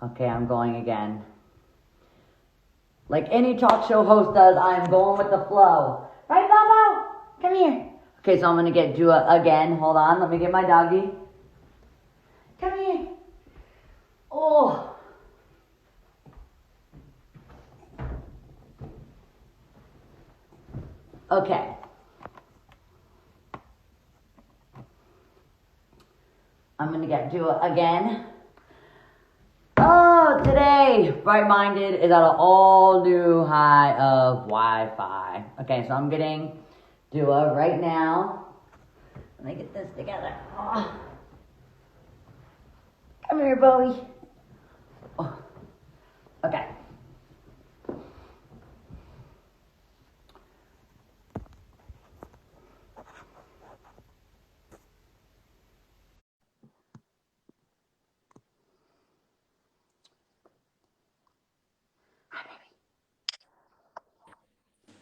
Okay, I'm going again. Like any talk show host does, I'm going with the flow. Right, Bobo? Come here. Okay, so I'm gonna do it again. Hold on, let me get my doggy. Come here. Oh. Okay. I'm gonna do it again. Oh, today, Bright Minded is at an all new high of Wi-Fi. Okay, so I'm getting Dua right now. Let me get this together. Oh. Come here, Bowie. Oh. Okay.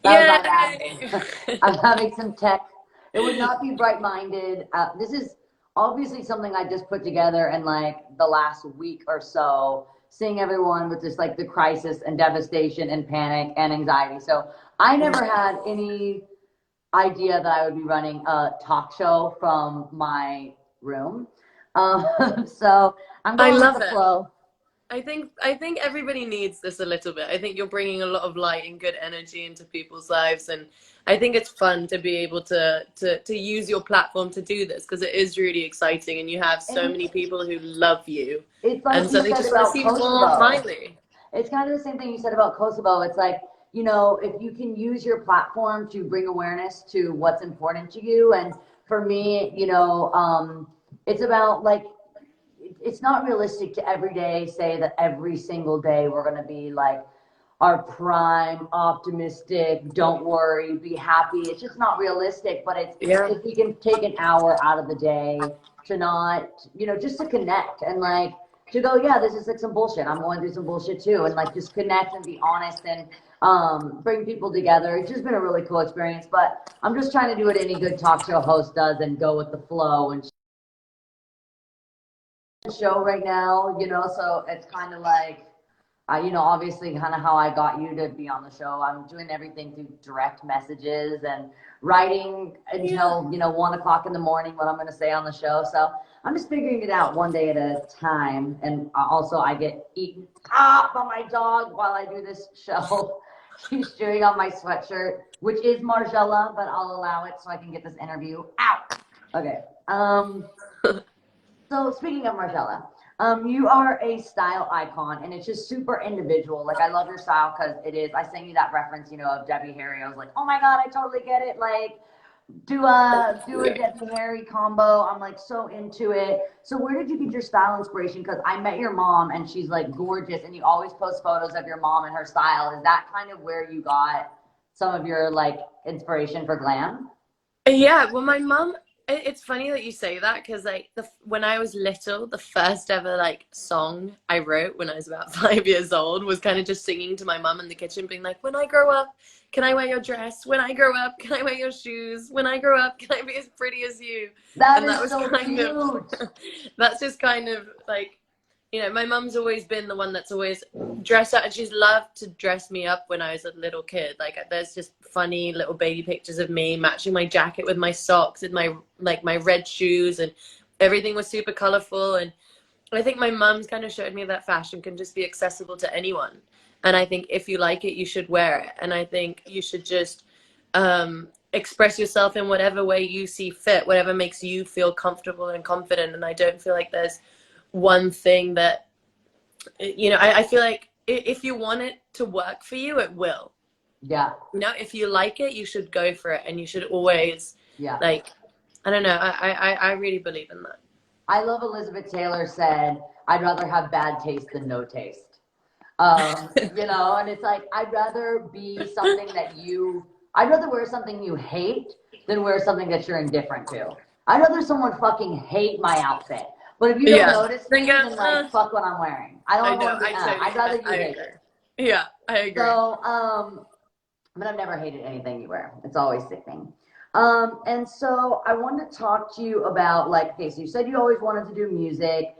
That was my Yay! bad. I'm having some tech. It would not be Bright Minded. This is obviously something I just put together in like the last week or so, seeing everyone with just like the crisis and devastation and panic and anxiety. So I never had any idea that I would be running a talk show from my room. So I'm I going with love the it. flow. I think everybody needs this a little bit. I think you're bringing a lot of light and good energy into people's lives, and I think it's fun to be able to use your platform to do this because it is really exciting, and you have so And many people who love you, it's like and so you they said just want to about see more Kosovo. Miley. It's kind of the same thing you said about Kosovo. It's like, if you can use your platform to bring awareness to what's important to you. And for me, it's about like, it's not realistic to every day say that every single day we're going to be like our prime, optimistic, don't worry, be happy. It's just not realistic. But it's, Yeah. if we can take an hour out of the day to not, just to connect and like, to go, yeah, this is like some bullshit. I'm going through some bullshit too. And like just connect and be honest and bring people together. It's just been a really cool experience. But I'm just trying to do what any good talk show host does and go with the flow and show right now, so it's kind of like, obviously kind of how I got you to be on the show. I'm doing everything through direct messages and writing Yeah. until, 1 o'clock in the morning what I'm going to say on the show. So I'm just figuring it out one day at a time. And also I get eaten up by my dog while I do this show. She's chewing on my sweatshirt, which is Margella, but I'll allow it so I can get this interview out. Okay. So speaking of Marcella, you are a style icon, and it's just super individual. Like I love your style because it is. I sang you that reference, of Debbie Harry. I was like, oh my god, I totally get it. Like do a Yeah. Debbie Harry combo. I'm like so into it. So where did you get your style inspiration? Because I met your mom, and she's like gorgeous, and you always post photos of your mom and her style. Is that kind of where you got some of your like inspiration for glam? Yeah, well, my mum. It's funny that you say that because like when I was little, the first ever like song I wrote when I was about 5 years old was kind of just singing to my mum in the kitchen, being like, "When I grow up, can I wear your dress? When I grow up, can I wear your shoes? When I grow up, can I be as pretty as you?" That And that is was so kind of cute. that's just kind of like my mum's always been the one that's always dressed up, and she's loved to dress me up when I was a little kid. Like there's just funny little baby pictures of me matching my jacket with my socks and my red shoes, and everything was super colorful. And I think my mum's kind of showed me that fashion can just be accessible to anyone. And I think if you like it, you should wear it. And I think you should just express yourself in whatever way you see fit, whatever makes you feel comfortable and confident. And I don't feel like there's one thing that I feel like if you want it to work for you, it will. Yeah, If you like it, you should go for it, and you should always yeah. like. I don't know. I really believe in that. I love Elizabeth Taylor said, I'd rather have bad taste than no taste. And it's like, I'd rather wear something you hate than wear something that you're indifferent to. I'd rather someone fucking hate my outfit. But if you don't Yeah. notice Then me, go. then like, fuck what I'm wearing. I I don't know. want to be, I I'd totally. rather you I hate agree. it. Yeah, I agree. So, but I've never hated anything you wear. It's always sickening. And so I wanted to talk to you about like, okay, so you said you always wanted to do music.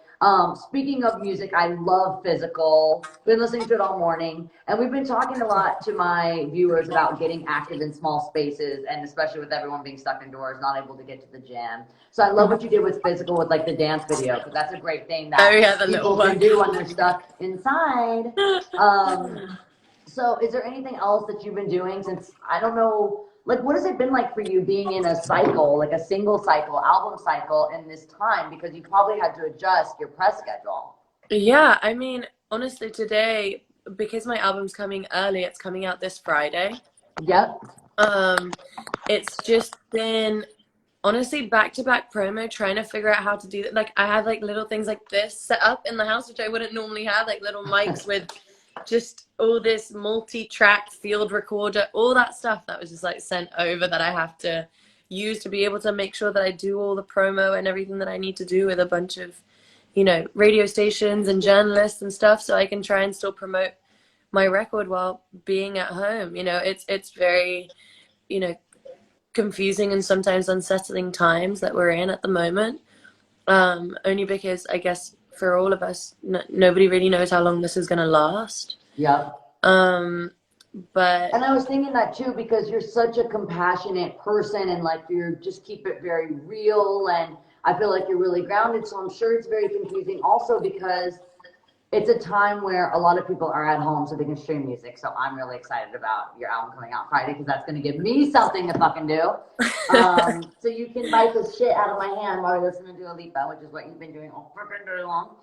Speaking of music, I love Physical. Been listening to it all morning, and we've been talking a lot to my viewers about getting active in small spaces, and especially with everyone being stuck indoors, not able to get to the gym. So I love what you did with Physical with like the dance video, because that's a great thing Oh that yeah, the little people can do when workout they're video. stuck inside. So is there anything else that you've been doing since, I don't know, like what has it been like for you being in a cycle, like a single cycle, album cycle in this time? Because you probably had to adjust your press schedule. Yeah, I mean, honestly, today, because my album's coming early, it's coming out this Friday. Yep. Um, it's just been honestly back to back promo, trying to figure out how to do that. Like I have like little things like this set up in the house, which I wouldn't normally have, like little mics with just all this multi-track field recorder, all that stuff that was just like sent over that I have to use to be able to make sure that I do all the promo and everything that I need to do with a bunch of, radio stations and journalists and stuff, so I can try and still promote my record while being at home. It's very, you know, confusing and sometimes unsettling times that we're in at the moment. Only because I guess for all of us, nobody really knows how long this is going to last. Yep. But And I was thinking that too, because you're such a compassionate person and like you're just keep it very real. And I feel like you're really grounded. So I'm sure it's very confusing also because it's a time where a lot of people are at home so they can stream music. So I'm really excited about your album coming out Friday because that's going to give me something to fucking do. So you can bite the shit out of my hand while we're listening to a lipa, which is what you've been doing all freaking day long.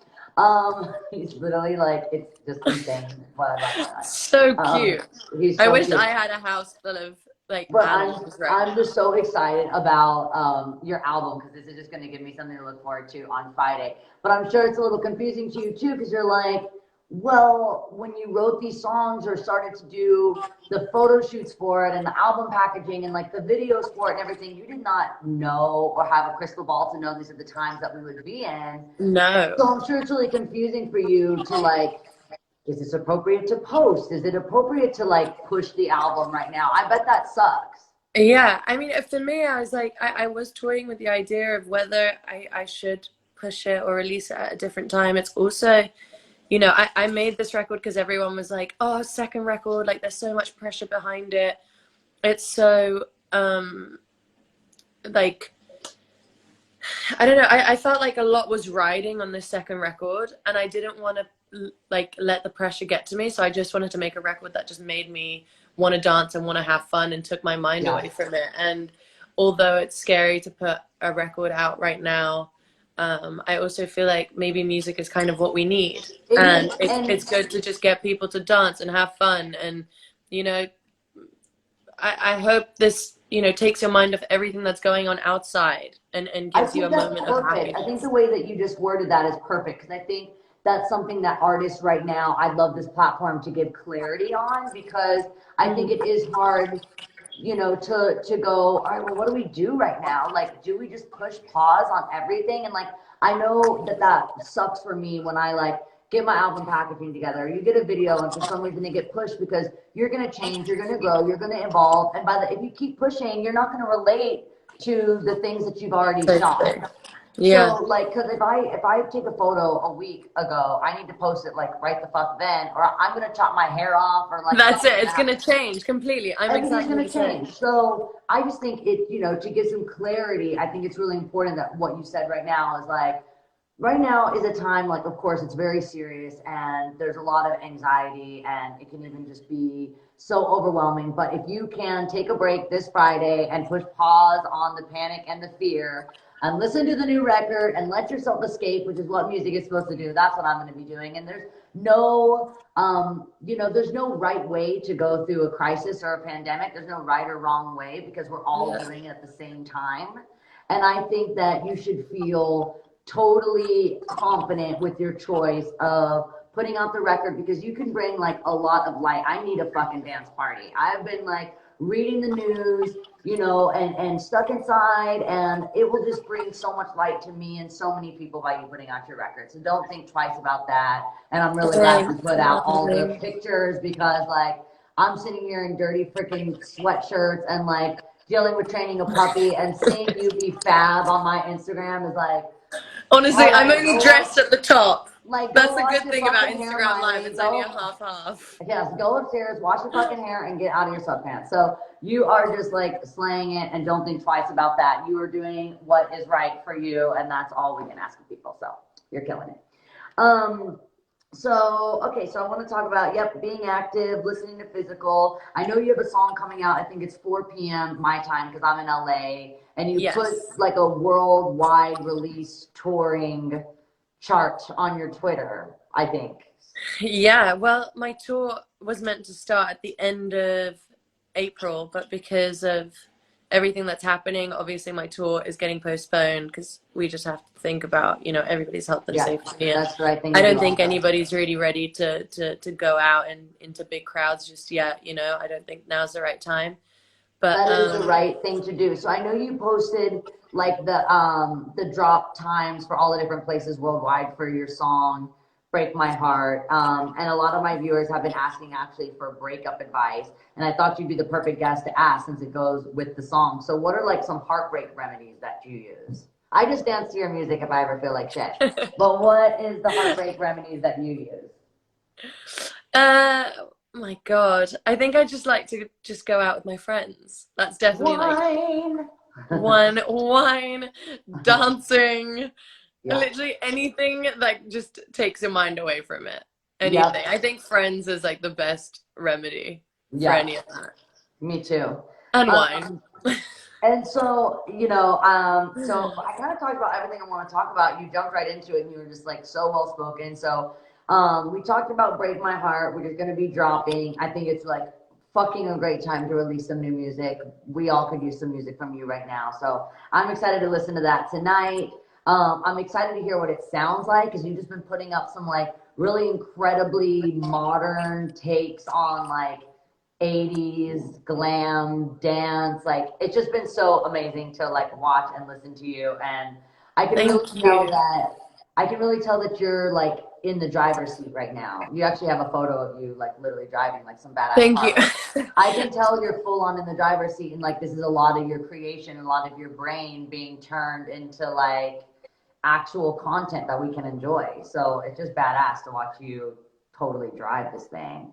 He's literally like, it's just insane what I love. so cute. He's I so wish cute. I had a house full of like But animals right I'm now. just so excited about your album because this is just going to give me something to look forward to on Friday. But I'm sure it's a little confusing to you too because you're like, well, when you wrote these songs or started to do the photo shoots for it and the album packaging and like the videos for it and everything, you did not know or have a crystal ball to know these are the times that we would be in. No. So I'm sure it's really confusing for you to like, is this appropriate to post? Is it appropriate to like push the album right now? I bet that sucks. Yeah, I mean, for me, I was like, I was toying with the idea of whether I should push it or release it at a different time. It's also, I made this record because everyone was like, oh, second record, like there's so much pressure behind it. It's so, like, I don't know. I felt like a lot was riding on this second record, and I didn't want to like let the pressure get to me. So I just wanted to make a record that just made me want to dance and want to have fun and took my mind away from it. And although it's scary to put a record out right now, I also feel like maybe music is kind of what we need, and it's good to just get people to dance and have fun. And I hope this takes your mind off everything that's going on outside and I gives you a think that's moment of perfect. I think happiness. the way that you just worded that is perfect because I think that's something that artists right now, I'd love this platform to give clarity on because I think it is hard, to go, all right, well, what do we do right now? Like, do we just push pause on everything? And like, I know that that sucks for me when I like get my album packaging together. You get a video and for some reason they get pushed because you're going to change, you're going to grow, you're going to evolve. And if you keep pushing, you're not going to relate to the things that you've already shot. Yeah. So like, cause if I take a photo a week ago, I need to post it like right the fuck then, or I'm gonna chop my hair off, or like That's it. something's It's gonna going happen. to change completely. I'm Everything's exactly gonna the same. change. So I just think it, to give some clarity, I think it's really important that what you said right now is like, right now is a time like, of course, it's very serious and there's a lot of anxiety and it can even just be so overwhelming. But if you can take a break this Friday and push pause on the panic and the fear and listen to the new record and let yourself escape, which is what music is supposed to do. That's what I'm going to be doing. And there's no, there's no right way to go through a crisis or a pandemic. There's no right or wrong way because we're all doing it at the same time. And I think that you should feel totally confident with your choice of putting out the record because you can bring like a lot of light. I need a fucking dance party. I've been like reading the news, and stuck inside, and it will just bring so much light to me and so many people by you putting out your record. So don't think twice about that. And I'm really glad you put out all the pictures because like I'm sitting here in dirty freaking sweatshirts and like dealing with training a puppy and seeing you be fab on my Instagram is like Honestly, All I'm right, only dressed at the top. like go That's the wash good your thing about fucking hair, Instagram Live. Miley. It's only Go, a half. yes, go upstairs, wash your fucking hair, and get out of your sweatpants. So you are just like slaying it, and don't think twice about that. You are doing what is right for you, and that's all we can ask of people. So you're killing it. Um, so I want to talk about, yep, being active, listening to physical. I know you have a song coming out. I think it's 4 p.m. my time because I'm in LA, and you put Yes. like a worldwide release touring chart on your Twitter, I think. Yeah, well, my tour was meant to start at the end of April, but because of everything that's happening, obviously my tour is getting postponed because we just have to think about, everybody's health and Yeah, safety. And that's the right thing I to do don't think also. anybody's really ready to go out and into big crowds just yet, I don't think now's the right time. But That is the right thing to do. So I know you posted like the drop times for all the different places worldwide for your song "Break My Heart," and a lot of my viewers have been asking actually for breakup advice, and I thought you'd be the perfect guest to ask since it goes with the song. So what are like some heartbreak remedies that you use? I just dance to your music if I ever feel like shit. But what is the heartbreak remedies that you use? my God, I think I just like to just go out with my friends. That's definitely like Wine. wine, dancing, Yeah. literally anything that just takes your mind away from it. Anything. Yep. I think friends is like the best remedy for Yeah. any of that. Me too. And wine. Um, and so, so I kind of talked about everything I want to talk about. You jumped right into it and you were just like so well spoken. So, we talked about Break My Heart, which is going to be dropping. I think it's like fucking a great time to release some new music. We all could use some music from you right now. So I'm excited to listen to that tonight. I'm excited to hear what it sounds like because you've just been putting up some like really incredibly modern takes on like 80s glam dance. Like it's just been so amazing to like watch and listen to you, and I can really Thank tell you. that I can really tell that you're like in the driver's seat right now. You actually have a photo of you like literally driving like some badass Thank you. car. I can tell you're full on in the driver's seat, and like this is a lot of your creation, a lot of your brain being turned into like actual content that we can enjoy. So it's just badass to watch you totally drive this thing.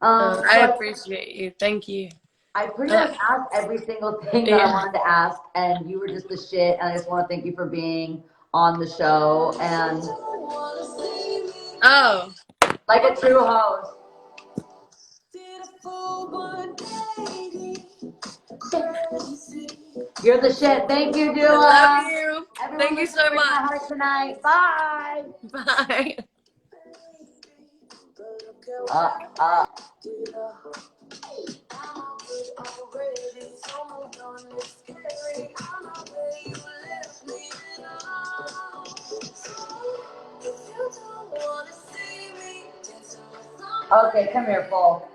I So appreciate you. Thank you. I pretty Uh, much asked every single thing that I yeah. wanted to ask, and you were just the shit. And I just want to thank you for being on the show and Oh. like a true host. You're the shit. Thank you, I love Dua. you. Everyone Thank you listen to so Break My much. Heart tonight. Bye. Bye. Uh. Okay, come here, Paul.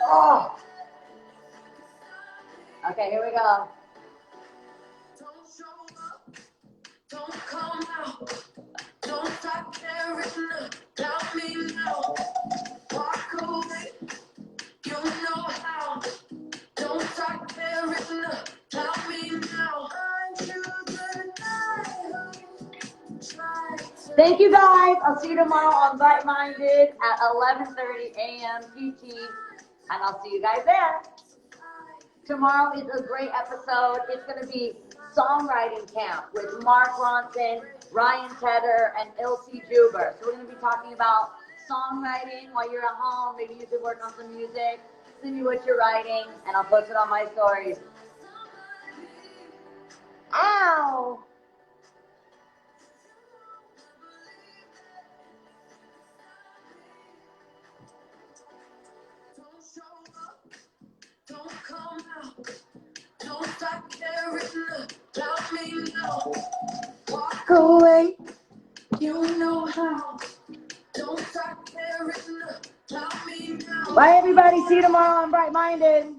Oh. Okay, here we go. Don't come out. Don't stop caring about me now. Walk away. You know how. Don't stop caring about me now. Thank you guys. I'll see you tomorrow on Bright Minded at 11:30 a.m. PT, and I'll see you guys there. Tomorrow is a great episode. It's going to be songwriting camp with Mark Ronson, Ryan Tedder, and Ilse Juber. So we're going to be talking about songwriting while you're at home. Maybe you could work on some music, send me what you're writing, and I'll post it on my stories. Ow! Don't come out. Don't stop caring about me now. Walk away. You know how. Don't stop caring about me now. Bye, everybody. See you tomorrow on Bright Minded.